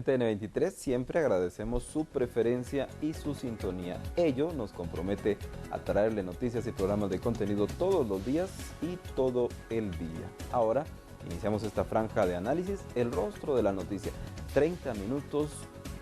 En TN23 siempre agradecemos su preferencia y su sintonía. Ello nos compromete a traerle noticias y programas de contenido todos los días y todo el día. Ahora iniciamos esta franja de análisis, el rostro de la noticia. 30 minutos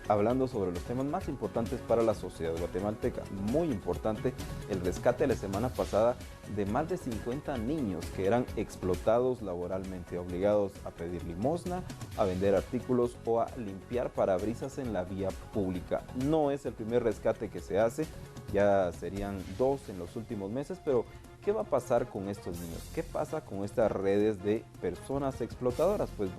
hablando sobre los temas más importantes para la sociedad guatemalteca. Muy importante el rescate la semana pasada de más de 50 niños que eran explotados laboralmente, obligados a pedir limosna, a vender artículos o a limpiar parabrisas en la vía pública. No es el primer rescate que se hace, ya serían 2 en los últimos meses, pero ¿qué va a pasar con estos niños? ¿Qué pasa con estas redes de personas explotadoras? Pues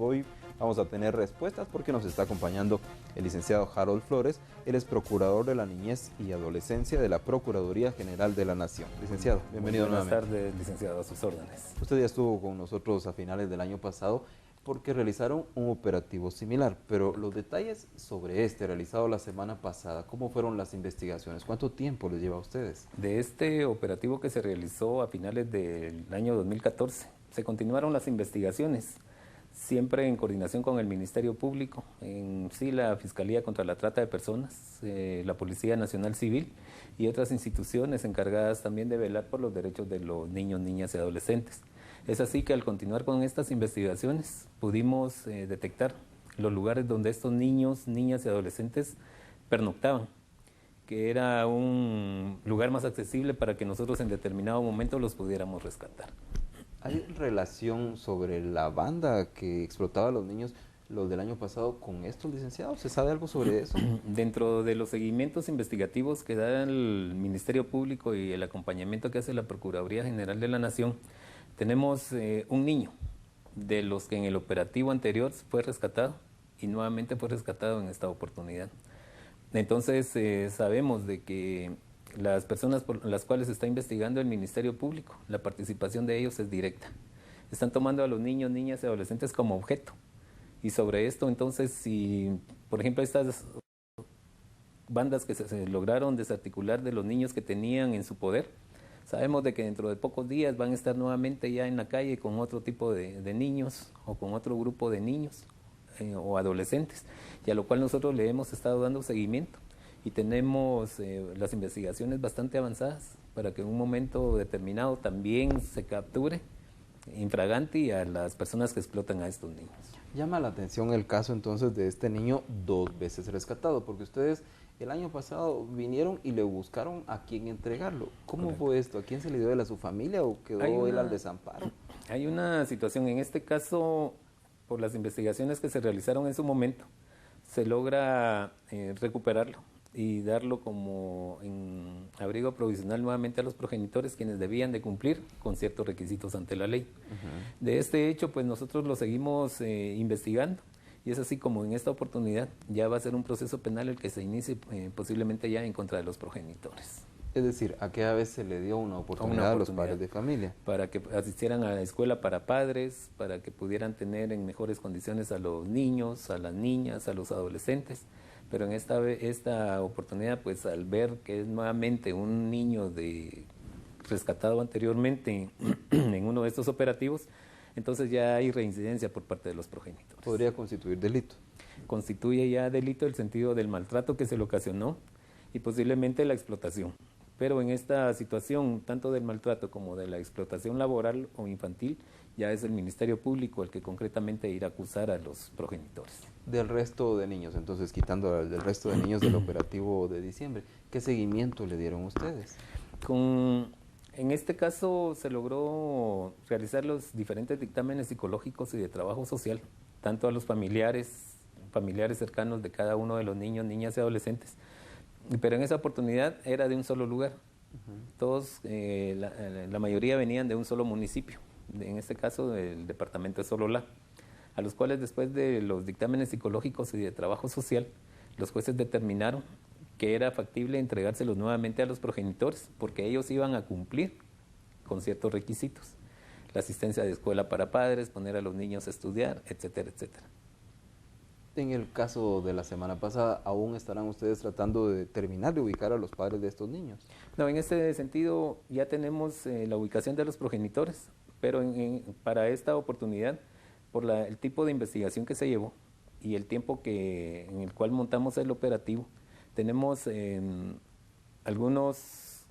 vamos a tener respuestas porque nos está acompañando el licenciado Harold Flores. Él es procurador de la niñez y adolescencia de la Procuraduría General de la Nación. Licenciado, bienvenido nuevamente. Buenas tardes, licenciado, a sus órdenes. Usted ya estuvo con nosotros a finales del año pasado porque realizaron un operativo similar, pero los detalles sobre este realizado la semana pasada, ¿cómo fueron las investigaciones? ¿Cuánto tiempo les lleva a ustedes? De este operativo que se realizó a finales del año 2014, se continuaron las investigaciones, siempre en coordinación con el Ministerio Público, en sí la Fiscalía contra la Trata de Personas, la Policía Nacional Civil y otras instituciones encargadas también de velar por los derechos de los niños, niñas y adolescentes. Es así que al continuar con estas investigaciones pudimos detectar los lugares donde estos niños, niñas y adolescentes pernoctaban, que era un lugar más accesible para que nosotros en determinado momento los pudiéramos rescatar. ¿Hay relación sobre la banda que explotaba a los niños, los del año pasado, con estos licenciados? ¿Se sabe algo sobre eso? Dentro de los seguimientos investigativos que da el Ministerio Público y el acompañamiento que hace la Procuraduría General de la Nación, tenemos un niño de los que en el operativo anterior fue rescatado y nuevamente fue rescatado en esta oportunidad. Entonces sabemos de que las personas por las cuales está investigando el Ministerio Público, la participación de ellos es directa. Están tomando a los niños, niñas y adolescentes como objeto. Y sobre esto, entonces, si, por ejemplo, estas bandas que se lograron desarticular de los niños que tenían en su poder, sabemos de que dentro de pocos días van a estar nuevamente ya en la calle con otro tipo de niños o con otro grupo de niños o adolescentes, y a lo cual nosotros le hemos estado dando seguimiento. Y tenemos las investigaciones bastante avanzadas para que en un momento determinado también se capture infraganti a las personas que explotan a estos niños. Llama la atención el caso entonces de este niño 2 veces rescatado, porque ustedes el año pasado vinieron y le buscaron a quién entregarlo. ¿Cómo Correcto. fue esto? ¿A quién se le dio él, a su familia o quedó él al desamparo? Hay una situación, en este caso, por las investigaciones que se realizaron en su momento, se logra recuperarlo y darlo como en abrigo provisional nuevamente a los progenitores, quienes debían de cumplir con ciertos requisitos ante la ley. De este hecho, pues nosotros lo seguimos investigando, y es así como en esta oportunidad ya va a ser un proceso penal el que se inicie posiblemente ya en contra de los progenitores. Es decir, ¿a qué vez se le dio una oportunidad a los padres de familia? Para que asistieran a la escuela para padres, para que pudieran tener en mejores condiciones a los niños, a las niñas, a los adolescentes. Pero en esta oportunidad, pues al ver que es nuevamente un niño rescatado anteriormente en uno de estos operativos, entonces ya hay reincidencia por parte de los progenitores. ¿Podría constituir delito? Constituye ya delito el sentido del maltrato que se le ocasionó y posiblemente la explotación. Pero en esta situación, tanto del maltrato como de la explotación laboral o infantil, ya es el Ministerio Público el que concretamente irá a acusar a los progenitores. Del resto de niños, entonces quitando del resto de niños del operativo de diciembre, ¿qué seguimiento le dieron ustedes? En este caso se logró realizar los diferentes dictámenes psicológicos y de trabajo social, tanto a los familiares cercanos de cada uno de los niños, niñas y adolescentes. Pero en esa oportunidad era de un solo lugar. Todos, la mayoría venían de un solo municipio, en este caso del departamento de Sololá, a los cuales después de los dictámenes psicológicos y de trabajo social, los jueces determinaron que era factible entregárselos nuevamente a los progenitores, porque ellos iban a cumplir con ciertos requisitos. La asistencia de escuela para padres, poner a los niños a estudiar, etcétera, etcétera. En el caso de la semana pasada, ¿aún estarán ustedes tratando de terminar de ubicar a los padres de estos niños? No, en este sentido ya tenemos la ubicación de los progenitores, pero para esta oportunidad, por el tipo de investigación que se llevó, y el tiempo en el cual montamos el operativo, tenemos algunos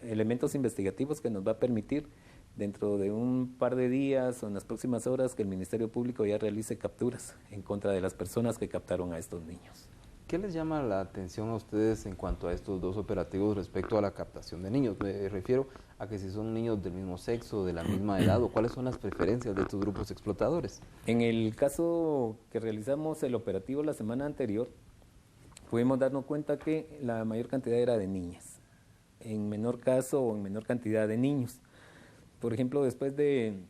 elementos investigativos que nos va a permitir dentro de un par de días o en las próximas horas que el Ministerio Público ya realice capturas en contra de las personas que captaron a estos niños. ¿Qué les llama la atención a ustedes en cuanto a estos dos operativos respecto a la captación de niños? Me refiero a que si son niños del mismo sexo, de la misma edad, o cuáles son las preferencias de estos grupos explotadores. En el caso que realizamos el operativo la semana anterior, pudimos darnos cuenta que la mayor cantidad era de niñas, en menor caso o en menor cantidad de niños. Por ejemplo, después de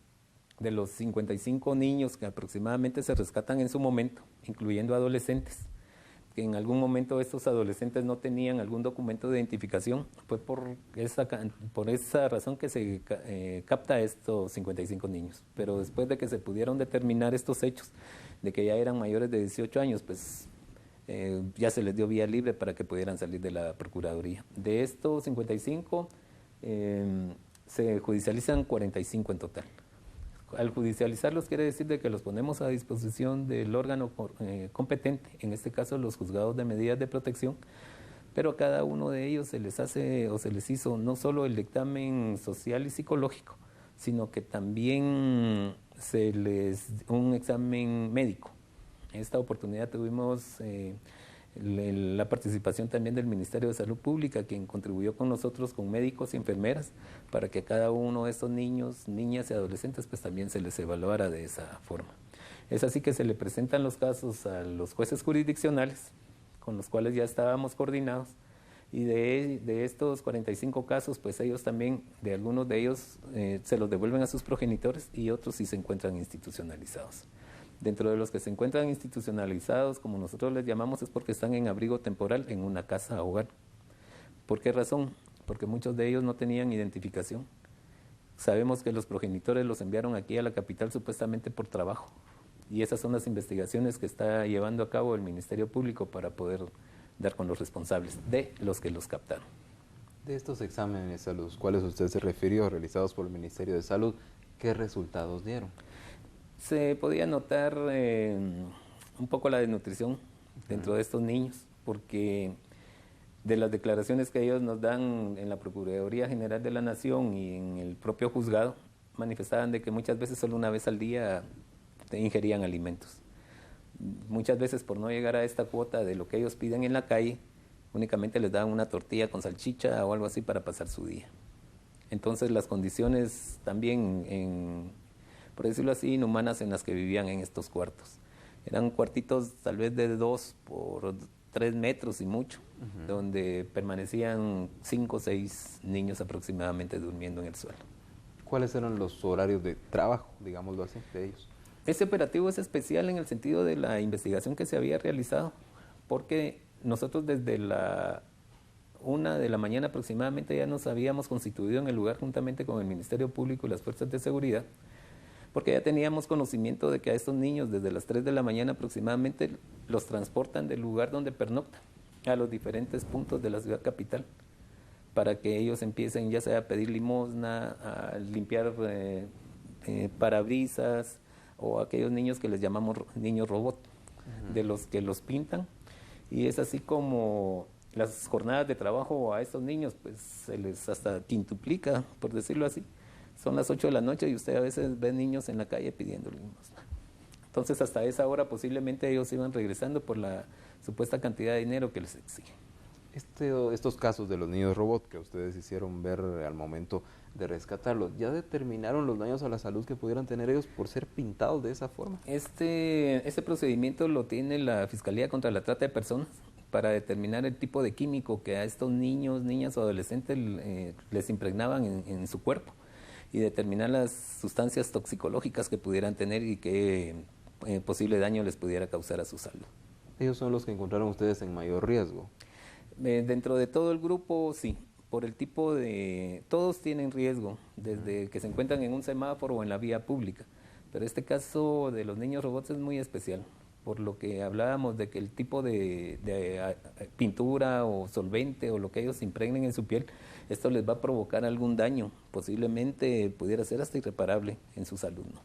los 55 niños que aproximadamente se rescatan en su momento, incluyendo adolescentes, que en algún momento estos adolescentes no tenían algún documento de identificación, fue por esa razón que se capta a estos 55 niños. Pero después de que se pudieron determinar estos hechos, de que ya eran mayores de 18 años, pues ya se les dio vía libre para que pudieran salir de la Procuraduría. De estos 55, se judicializan 45 en total. Al judicializarlos quiere decir de que los ponemos a disposición del órgano competente, en este caso los juzgados de medidas de protección, pero a cada uno de ellos se les hace o se les hizo no solo el dictamen social y psicológico, sino que también un examen médico. En esta oportunidad tuvimos la participación también del Ministerio de Salud Pública, quien contribuyó con nosotros, con médicos y enfermeras, para que a cada uno de estos niños, niñas y adolescentes, pues también se les evaluara de esa forma. Es así que se le presentan los casos a los jueces jurisdiccionales, con los cuales ya estábamos coordinados, y de estos 45 casos, pues ellos también, de algunos de ellos, se los devuelven a sus progenitores y otros sí se encuentran institucionalizados. Dentro de los que se encuentran institucionalizados, como nosotros les llamamos, es porque están en abrigo temporal en una casa hogar. ¿Por qué razón? Porque muchos de ellos no tenían identificación. Sabemos que los progenitores los enviaron aquí a la capital supuestamente por trabajo. Y esas son las investigaciones que está llevando a cabo el Ministerio Público para poder dar con los responsables de los que los captaron. De estos exámenes a los cuales usted se refirió, realizados por el Ministerio de Salud, ¿qué resultados dieron? Se podía notar un poco la desnutrición dentro de estos niños, porque de las declaraciones que ellos nos dan en la Procuraduría General de la Nación y en el propio juzgado, manifestaban de que muchas veces solo una vez al día ingerían alimentos. Muchas veces por no llegar a esta cuota de lo que ellos piden en la calle, únicamente les daban una tortilla con salchicha o algo así para pasar su día. Entonces las condiciones también, por decirlo así, inhumanas en las que vivían en estos cuartos. Eran cuartitos tal vez de 2 por 3 metros y mucho, donde permanecían 5 o 6 niños aproximadamente durmiendo en el suelo. ¿Cuáles eran los horarios de trabajo, digámoslo así, de ellos? Este operativo es especial en el sentido de la investigación que se había realizado, porque nosotros desde la 1 de la mañana aproximadamente ya nos habíamos constituido en el lugar juntamente con el Ministerio Público y las fuerzas de seguridad, porque ya teníamos conocimiento de que a estos niños desde las 3 de la mañana aproximadamente los transportan del lugar donde pernoctan a los diferentes puntos de la ciudad capital, para que ellos empiecen ya sea a pedir limosna, a limpiar parabrisas, o aquellos niños que les llamamos niños robot, de los que los pintan, y es así como las jornadas de trabajo a estos niños pues se les hasta quintuplica, por decirlo así. Son las 8 de la noche y usted a veces ve niños en la calle pidiendo limosna. Entonces hasta esa hora posiblemente ellos iban regresando por la supuesta cantidad de dinero que les exigen. Estos casos de los niños robot que ustedes hicieron ver al momento de rescatarlos, ¿ya determinaron los daños a la salud que pudieran tener ellos por ser pintados de esa forma? Este procedimiento lo tiene la Fiscalía contra la Trata de Personas para determinar el tipo de químico que a estos niños, niñas o adolescentes les impregnaban en su cuerpo y determinar las sustancias toxicológicas que pudieran tener y qué posible daño les pudiera causar a su salud. ¿Ellos son los que encontraron ustedes en mayor riesgo? Dentro de todo el grupo, sí. Por el tipo de... Todos tienen riesgo, desde que se encuentran en un semáforo o en la vía pública. Pero este caso de los niños robots es muy especial, por lo que hablábamos de que el tipo de pintura o solvente o lo que ellos impregnen en su piel, esto les va a provocar algún daño, posiblemente pudiera ser hasta irreparable en su salud, ¿no?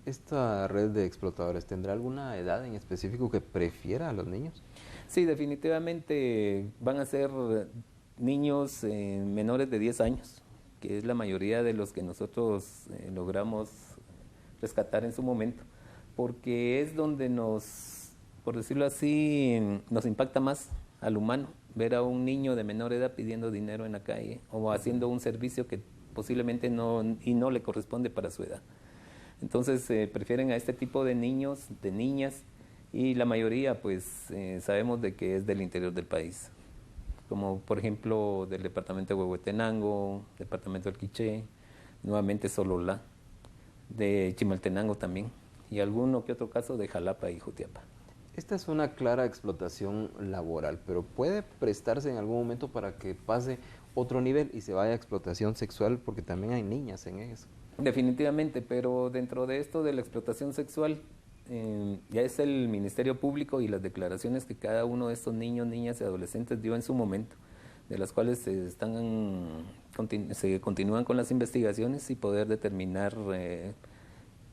¿Esta red de explotadores tendrá alguna edad en específico que prefiera a los niños? Sí, definitivamente van a ser niños menores de 10 años, que es la mayoría de los que nosotros logramos rescatar en su momento, porque es donde nos, por decirlo así, nos impacta más al humano, ver a un niño de menor edad pidiendo dinero en la calle o haciendo un servicio que posiblemente no le corresponde para su edad. Entonces prefieren a este tipo de niños, de niñas, y la mayoría pues sabemos de que es del interior del país, como por ejemplo del departamento de Huehuetenango, departamento del Quiché, nuevamente Sololá, de Chimaltenango también, y alguno que otro caso de Jalapa y Jutiapa. Esta es una clara explotación laboral, pero puede prestarse en algún momento para que pase otro nivel y se vaya a explotación sexual, porque también hay niñas en eso. Definitivamente, pero dentro de esto de la explotación sexual, ya es el Ministerio Público y las declaraciones que cada uno de estos niños, niñas y adolescentes dio en su momento, de las cuales se continúan con las investigaciones y poder determinar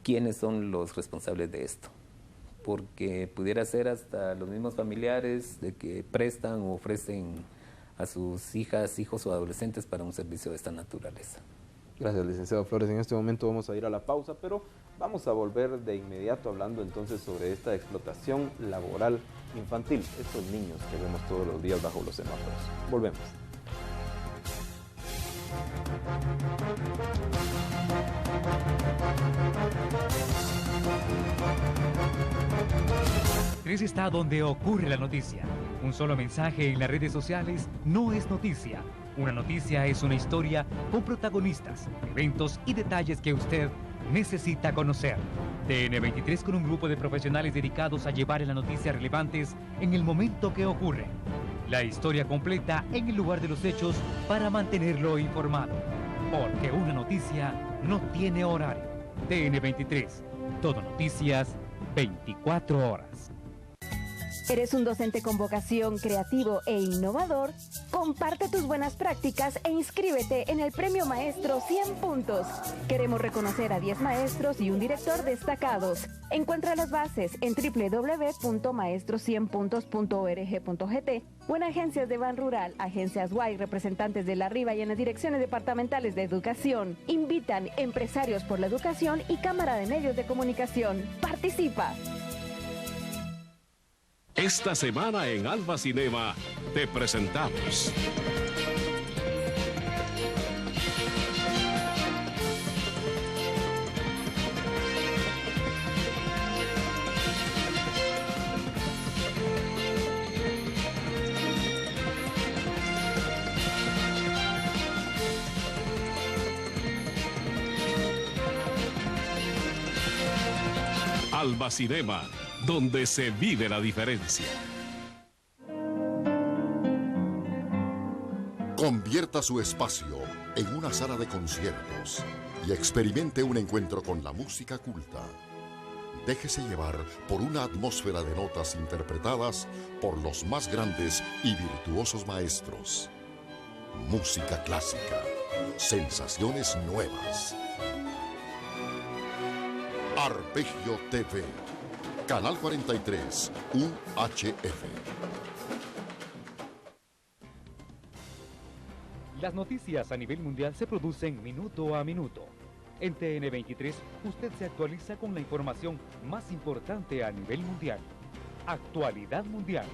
quiénes son los responsables de esto. Porque pudiera ser hasta los mismos familiares de que prestan o ofrecen a sus hijas, hijos o adolescentes para un servicio de esta naturaleza. Gracias, licenciado Flores. En este momento vamos a ir a la pausa, pero vamos a volver de inmediato hablando entonces sobre esta explotación laboral infantil, estos niños que vemos todos los días bajo los semáforos. Volvemos. Tres está donde ocurre la noticia. Un solo mensaje en las redes sociales no es noticia. Una noticia es una historia con protagonistas, eventos y detalles que usted necesita conocer. TN23 con un grupo de profesionales dedicados a llevar las noticias relevantes en el momento que ocurre. La historia completa en el lugar de los hechos para mantenerlo informado. Porque una noticia no tiene horario. TN23, todo noticias, 24 horas. ¿Eres un docente con vocación, creativo e innovador? Comparte tus buenas prácticas e inscríbete en el Premio Maestro 100 Puntos. Queremos reconocer a 10 maestros y un director destacados. Encuentra las bases en www.maestro100puntos.org.gt o en agencias de Ban Rural, agencias UAI, representantes de la Riva y en las direcciones departamentales de educación. Invitan Empresarios por la Educación y Cámara de Medios de Comunicación. ¡Participa! Esta semana en Alba Cinema te presentamos Alba Cinema, donde se vive la diferencia. Convierta su espacio en una sala de conciertos y experimente un encuentro con la música culta. Déjese llevar por una atmósfera de notas interpretadas por los más grandes y virtuosos maestros. Música clásica, sensaciones nuevas. Arpegio TV, Canal 43, UHF. Las noticias a nivel mundial se producen minuto a minuto. En TN23, usted se actualiza con la información más importante a nivel mundial. Actualidad Mundial.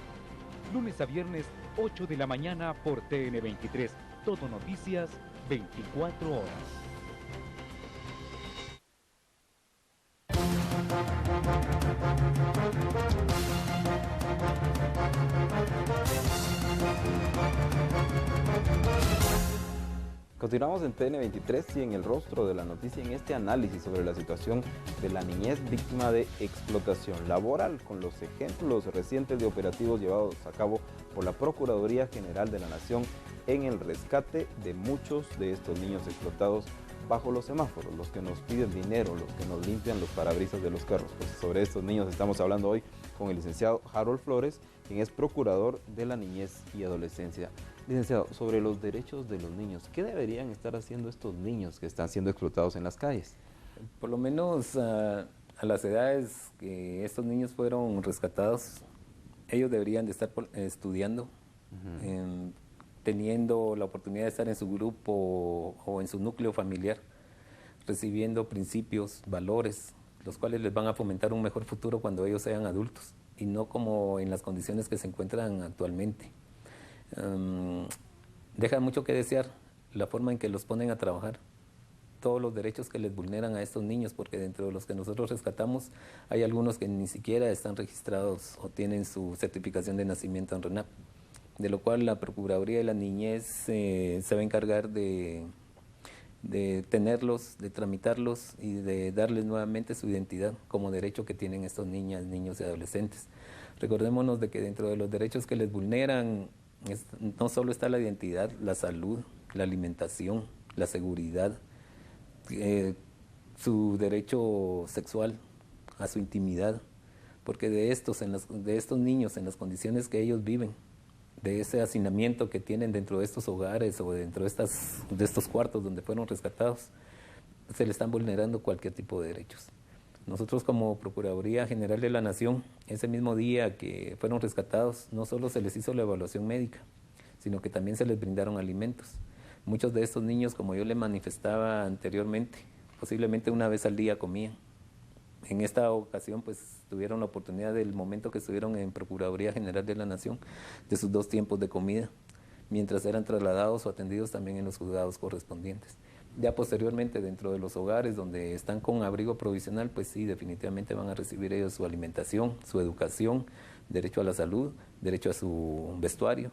Lunes a viernes, 8 de la mañana por TN23. Todo noticias, 24 horas. Continuamos en TN23 y en el rostro de la noticia en este análisis sobre la situación de la niñez víctima de explotación laboral, con los ejemplos recientes de operativos llevados a cabo por la Procuraduría General de la Nación en el rescate de muchos de estos niños explotados bajo los semáforos, los que nos piden dinero, los que nos limpian los parabrisas de los carros. Pues sobre estos niños estamos hablando hoy con el licenciado Harold Flores, quien es procurador de la niñez y adolescencia. Licenciado, sobre los derechos de los niños, ¿qué deberían estar haciendo estos niños que están siendo explotados en las calles? Por lo menos a las edades que estos niños fueron rescatados, ellos deberían de estar estudiando, teniendo la oportunidad de estar en su grupo o en su núcleo familiar, recibiendo principios, valores, los cuales les van a fomentar un mejor futuro cuando ellos sean adultos y no como en las condiciones que se encuentran actualmente. Deja mucho que desear la forma en que los ponen a trabajar, todos los derechos que les vulneran a estos niños, porque dentro de los que nosotros rescatamos hay algunos que ni siquiera están registrados o tienen su certificación de nacimiento en RENAP, de lo cual la Procuraduría de la Niñez se va a encargar de tenerlos, de tramitarlos y de darles nuevamente su identidad como derecho que tienen estos niñas, niños y adolescentes. Recordémonos de que dentro de los derechos que les vulneran no solo está la identidad, la salud, la alimentación, la seguridad, su derecho sexual a su intimidad, porque de estos niños en las condiciones que ellos viven, de ese hacinamiento que tienen dentro de estos hogares o dentro de estos cuartos donde fueron rescatados, se le están vulnerando cualquier tipo de derechos. Nosotros como Procuraduría General de la Nación, ese mismo día que fueron rescatados, no solo se les hizo la evaluación médica, sino que también se les brindaron alimentos. Muchos de estos niños, como yo le manifestaba anteriormente, posiblemente una vez al día comían. En esta ocasión, pues, tuvieron la oportunidad del momento que estuvieron en Procuraduría General de la Nación, de sus 2 tiempos de comida, mientras eran trasladados o atendidos también en los juzgados correspondientes. Ya posteriormente, dentro de los hogares donde están con abrigo provisional, pues sí, definitivamente van a recibir ellos su alimentación, su educación, derecho a la salud, derecho a su vestuario,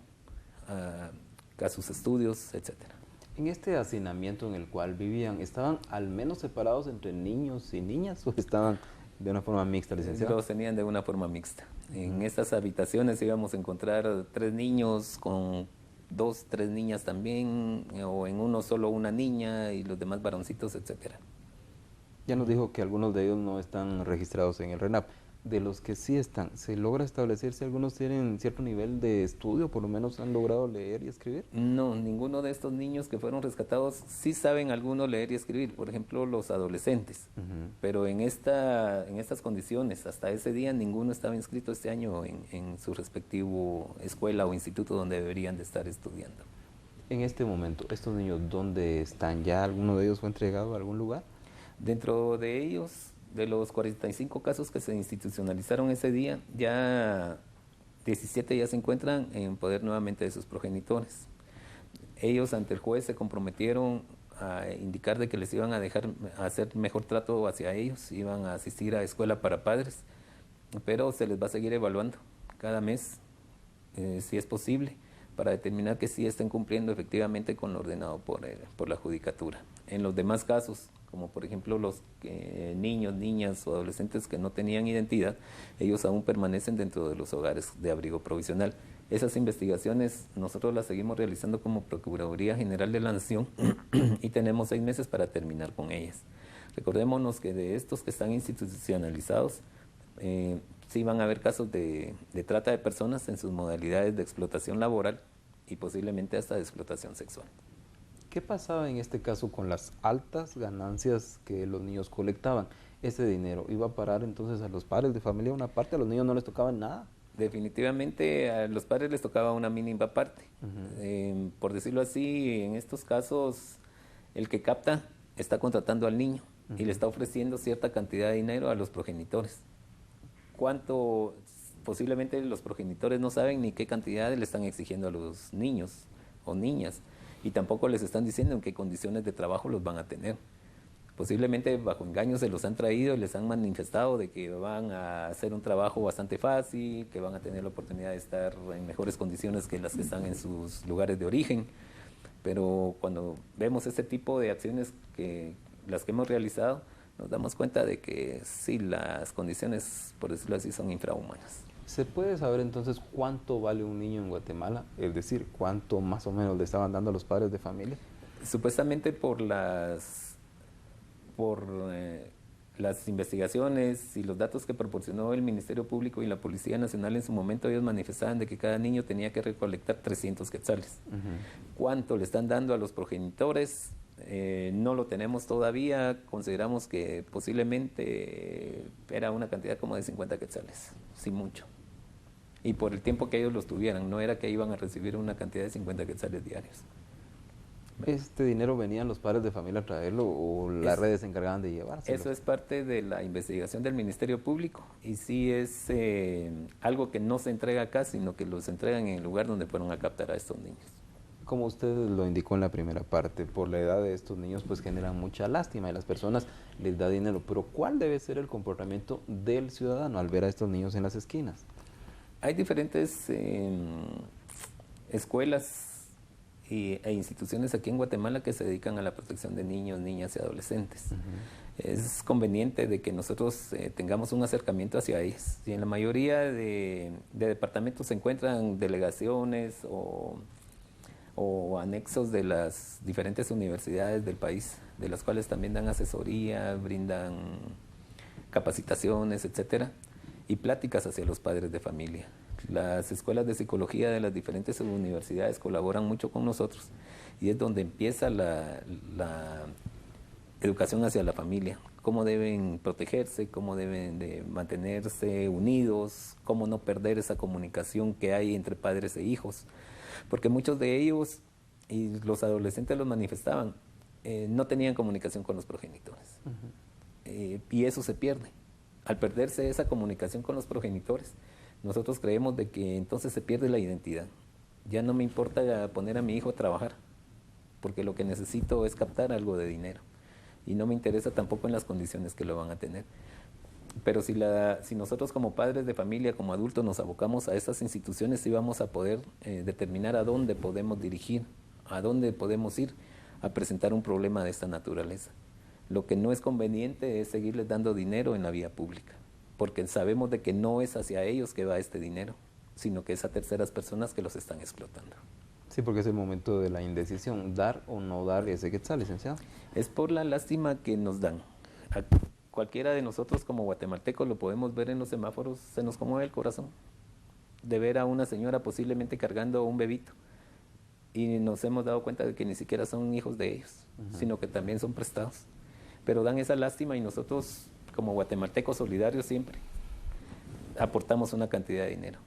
a sus estudios, etcétera. En este hacinamiento en el cual vivían, ¿estaban al menos separados entre niños y niñas o estaban de una forma mixta, licenciado? Los tenían de una forma mixta. En estas habitaciones íbamos a encontrar 3 niños con 2, 3 niñas también, o en uno solo una niña y los demás varoncitos, etcétera. Ya nos dijo que algunos de ellos no están registrados en el RENAP. De los que sí están, ¿se logra establecer si algunos tienen cierto nivel de estudio, por lo menos han logrado leer y escribir? No, ninguno de estos niños que fueron rescatados sí saben algunos leer y escribir, por ejemplo los adolescentes, pero en estas condiciones, hasta ese día ninguno estaba inscrito este año en su respectivo escuela o instituto donde deberían de estar estudiando. En este momento, ¿estos niños dónde están? ¿Ya alguno de ellos fue entregado a algún lugar? Dentro de ellos, de los 45 casos que se institucionalizaron ese día, ya 17 ya se encuentran en poder nuevamente de sus progenitores. Ellos ante el juez se comprometieron a indicar de que les iban a dejar hacer mejor trato hacia ellos, iban a asistir a escuela para padres, pero se les va a seguir evaluando cada mes, si es posible, para determinar que sí estén cumpliendo efectivamente con lo ordenado por la Judicatura. En los demás casos, como por ejemplo los niños, niñas o adolescentes que no tenían identidad, ellos aún permanecen dentro de los hogares de abrigo provisional. Esas investigaciones nosotros las seguimos realizando como Procuraduría General de la Nación y tenemos 6 meses para terminar con ellas. Recordémonos que de estos que están institucionalizados, sí van a haber casos de trata de personas en sus modalidades de explotación laboral y posiblemente hasta de explotación sexual. ¿Qué pasaba en este caso con las altas ganancias que los niños colectaban? ¿Ese dinero iba a parar entonces a los padres de familia una parte? ¿A los niños no les tocaba nada? Definitivamente a los padres les tocaba una mínima parte. Por decirlo así, en estos casos el que capta está contratando al niño y le está ofreciendo cierta cantidad de dinero a los progenitores. ¿Cuánto? Posiblemente los progenitores no saben ni qué cantidad le están exigiendo a los niños o niñas. Y tampoco les están diciendo en qué condiciones de trabajo los van a tener. Posiblemente bajo engaños se los han traído y les han manifestado de que van a hacer un trabajo bastante fácil, que van a tener la oportunidad de estar en mejores condiciones que las que están en sus lugares de origen. Pero cuando vemos este tipo de acciones, las que hemos realizado, nos damos cuenta de que sí, las condiciones, por decirlo así, son infrahumanas. ¿Se puede saber entonces cuánto vale un niño en Guatemala? Es decir, ¿cuánto más o menos le estaban dando a los padres de familia? Supuestamente por las investigaciones y los datos que proporcionó el Ministerio Público y la Policía Nacional en su momento, ellos manifestaban de que cada niño tenía que recolectar 300 quetzales. ¿Cuánto le están dando a los progenitores? No lo tenemos todavía, consideramos que posiblemente era una cantidad como de 50 quetzales, sin mucho. Y por el tiempo que ellos los tuvieran, no era que iban a recibir una cantidad de 50 quetzales diarios. ¿Este dinero venían los padres de familia a traerlo o las redes se encargaban de llevárselo? Eso es parte de la investigación del Ministerio Público y sí es algo que no se entrega acá, sino que los entregan en el lugar donde fueron a captar a estos niños. Como usted lo indicó en la primera parte, por la edad de estos niños pues generan mucha lástima y las personas les da dinero, pero ¿cuál debe ser el comportamiento del ciudadano al ver a estos niños en las esquinas? Hay diferentes escuelas e instituciones aquí en Guatemala que se dedican a la protección de niños, niñas y adolescentes. Es conveniente de que nosotros tengamos un acercamiento hacia ellos. Y en la mayoría de departamentos se encuentran delegaciones o anexos de las diferentes universidades del país, de las cuales también dan asesoría, brindan capacitaciones, etcétera, y pláticas hacia los padres de familia. Las escuelas de psicología de las diferentes universidades colaboran mucho con nosotros y es donde empieza la educación hacia la familia, cómo deben protegerse, cómo deben de mantenerse unidos, cómo no perder esa comunicación que hay entre padres e hijos, porque muchos de ellos, y los adolescentes los manifestaban, no tenían comunicación con los progenitores. Y eso se pierde. Al perderse esa comunicación con los progenitores, nosotros creemos de que entonces se pierde la identidad. Ya no me importa poner a mi hijo a trabajar, porque lo que necesito es captar algo de dinero. Y no me interesa tampoco en las condiciones que lo van a tener. Pero si nosotros como padres de familia, como adultos, nos abocamos a estas instituciones, sí vamos a poder determinar a dónde podemos dirigir, a dónde podemos ir a presentar un problema de esta naturaleza. Lo que no es conveniente es seguirles dando dinero en la vía pública, porque sabemos de que no es hacia ellos que va este dinero, sino que es a terceras personas que los están explotando. Sí, porque es el momento de la indecisión, dar o no dar ese quetzal, licenciado. Es por la lástima que nos dan. A cualquiera de nosotros como guatemaltecos lo podemos ver en los semáforos, se nos conmueve el corazón de ver a una señora posiblemente cargando un bebito y nos hemos dado cuenta de que ni siquiera son hijos de ellos, sino que también son prestados. Pero dan esa lástima y nosotros como guatemaltecos solidarios siempre aportamos una cantidad de dinero,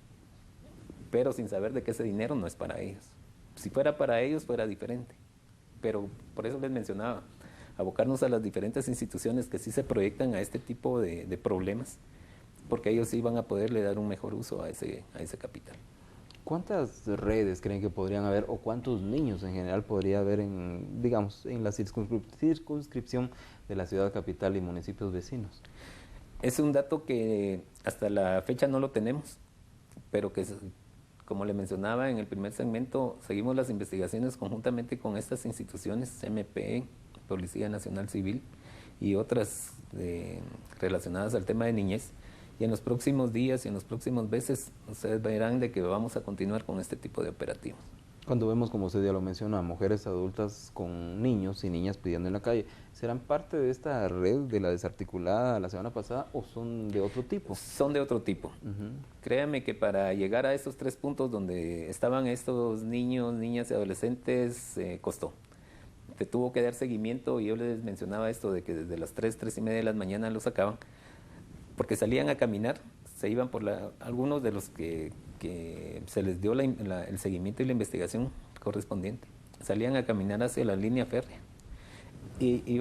pero sin saber de que ese dinero no es para ellos. Si fuera para ellos fuera diferente, pero por eso les mencionaba, abocarnos a las diferentes instituciones que sí se proyectan a este tipo de problemas, porque ellos sí van a poderle dar un mejor uso a ese capital. ¿Cuántas redes creen que podrían haber o cuántos niños en general podría haber en, digamos, en la circunscripción de la ciudad capital y municipios vecinos? Es un dato que hasta la fecha no lo tenemos, pero que, como le mencionaba en el primer segmento, seguimos las investigaciones conjuntamente con estas instituciones, MP, Policía Nacional Civil y otras relacionadas al tema de niñez. Y en los próximos días y en los próximos meses ustedes verán de que vamos a continuar con este tipo de operativos. Cuando vemos, como usted ya lo menciona, mujeres adultas con niños y niñas pidiendo en la calle, ¿serán parte de esta red de la desarticulada la semana pasada o son de otro tipo? Son de otro tipo. Créame que para llegar a estos 3 puntos donde estaban estos niños, niñas y adolescentes, costó. Te tuvo que dar seguimiento y yo les mencionaba esto de que desde las 3, 3:30 de la mañana los sacaban, porque salían a caminar, se iban por algunos de los que se les dio el seguimiento y la investigación correspondiente, salían a caminar hacia la línea férrea y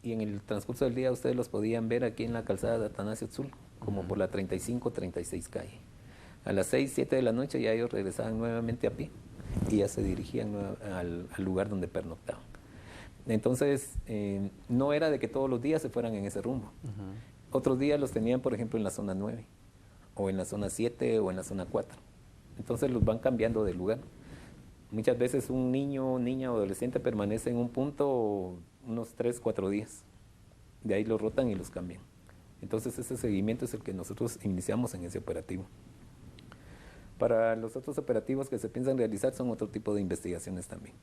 en el transcurso del día ustedes los podían ver aquí en la calzada de Atanasio Tzul, como por la 35, 36 calle. A las 6, 7 de la noche ya ellos regresaban nuevamente a pie y ya se dirigían al lugar donde pernoctaban. Entonces, no era de que todos los días se fueran en ese rumbo. Otros días los tenían, por ejemplo, en la zona 9, o en la zona 7, o en la zona 4. Entonces los van cambiando de lugar. Muchas veces un niño, niña o adolescente permanece en un punto unos 3, 4 días. De ahí los rotan y los cambian. Entonces ese seguimiento es el que nosotros iniciamos en ese operativo. Para los otros operativos que se piensan realizar son otro tipo de investigaciones también.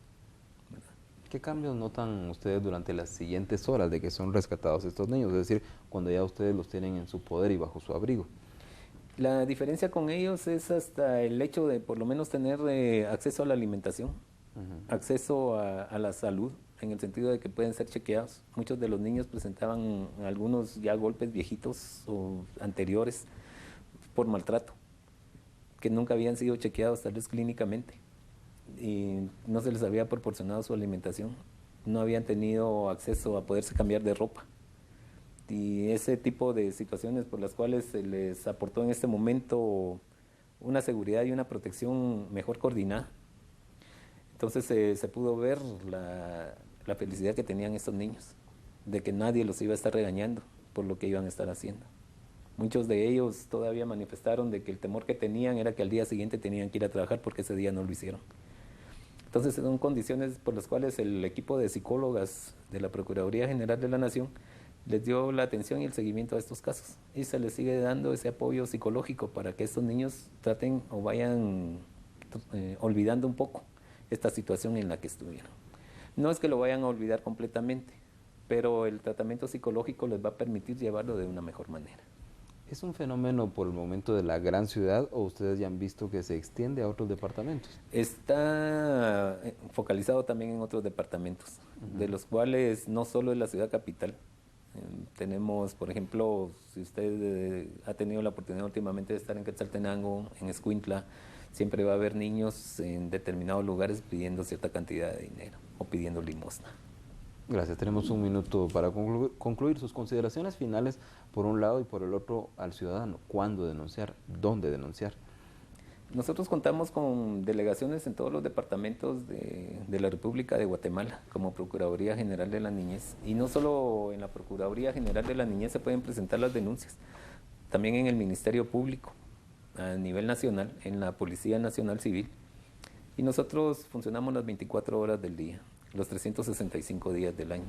¿Qué cambios notan ustedes durante las siguientes horas de que son rescatados estos niños? Es decir, cuando ya ustedes los tienen en su poder y bajo su abrigo. La diferencia con ellos es hasta el hecho de por lo menos tener acceso a la alimentación. acceso a la salud, en el sentido de que pueden ser chequeados. Muchos de los niños presentaban algunos ya golpes viejitos o anteriores por maltrato, que nunca habían sido chequeados tal vez clínicamente, y no se les había proporcionado su alimentación, no habían tenido acceso a poderse cambiar de ropa. Y ese tipo de situaciones por las cuales se les aportó en este momento una seguridad y una protección mejor coordinada. Entonces se pudo ver la felicidad que tenían estos niños, de que nadie los iba a estar regañando por lo que iban a estar haciendo. Muchos de ellos todavía manifestaron de que el temor que tenían era que al día siguiente tenían que ir a trabajar porque ese día no lo hicieron. Entonces son condiciones por las cuales el equipo de psicólogas de la Procuraduría General de la Nación les dio la atención y el seguimiento a estos casos, y se les sigue dando ese apoyo psicológico para que estos niños traten o vayan olvidando un poco esta situación en la que estuvieron. No es que lo vayan a olvidar completamente, pero el tratamiento psicológico les va a permitir llevarlo de una mejor manera. ¿Es un fenómeno por el momento de la gran ciudad o ustedes ya han visto que se extiende a otros departamentos? Está focalizado también en otros departamentos, de los cuales no solo es la ciudad capital. Tenemos, por ejemplo, si usted ha tenido la oportunidad últimamente de estar en Quetzaltenango, en Escuintla, siempre va a haber niños en determinados lugares pidiendo cierta cantidad de dinero o pidiendo limosna. Gracias. Tenemos un minuto para concluir sus consideraciones finales por un lado y por el otro al ciudadano. ¿Cuándo denunciar? ¿Dónde denunciar? Nosotros contamos con delegaciones en todos los departamentos de la República de Guatemala como Procuraduría General de la Niñez. Y no solo en la Procuraduría General de la Niñez se pueden presentar las denuncias, también en el Ministerio Público a nivel nacional, en la Policía Nacional Civil. Y nosotros funcionamos las 24 horas del día, los 365 días del año.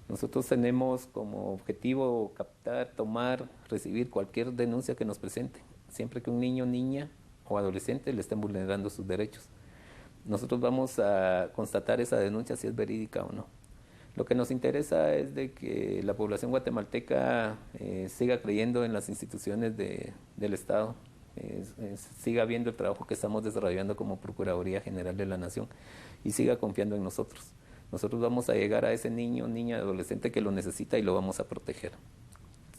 Nosotros tenemos como objetivo captar, tomar, recibir cualquier denuncia que nos presente, siempre que un niño, niña o adolescente le estén vulnerando sus derechos. Nosotros vamos a constatar esa denuncia si es verídica o no. Lo que nos interesa es de que la población guatemalteca siga creyendo en las instituciones del Estado, siga viendo el trabajo que estamos desarrollando como Procuraduría General de la Nación y siga confiando en nosotros. Nosotros vamos a llegar a ese niño, niña, adolescente que lo necesita y lo vamos a proteger.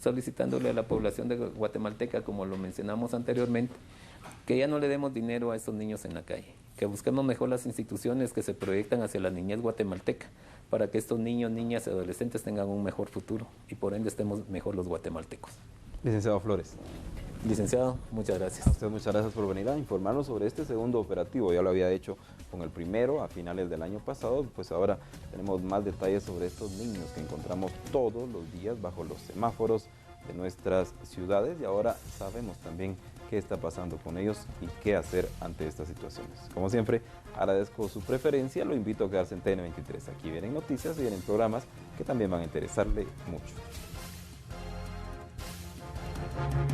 Solicitándole a la población de guatemalteca, como lo mencionamos anteriormente, que ya no le demos dinero a estos niños en la calle, que busquemos mejor las instituciones que se proyectan hacia la niñez guatemalteca, para que estos niños, niñas y adolescentes tengan un mejor futuro y por ende estemos mejor los guatemaltecos. Licenciado Flores. Licenciado, muchas gracias. A usted muchas gracias por venir a informarnos sobre este segundo operativo. Ya lo había hecho con el primero a finales del año pasado, pues ahora tenemos más detalles sobre estos niños que encontramos todos los días bajo los semáforos de nuestras ciudades y ahora sabemos también qué está pasando con ellos y qué hacer ante estas situaciones. Como siempre, agradezco su preferencia, lo invito a quedarse en TN23. Aquí vienen noticias y vienen programas que también van a interesarle mucho.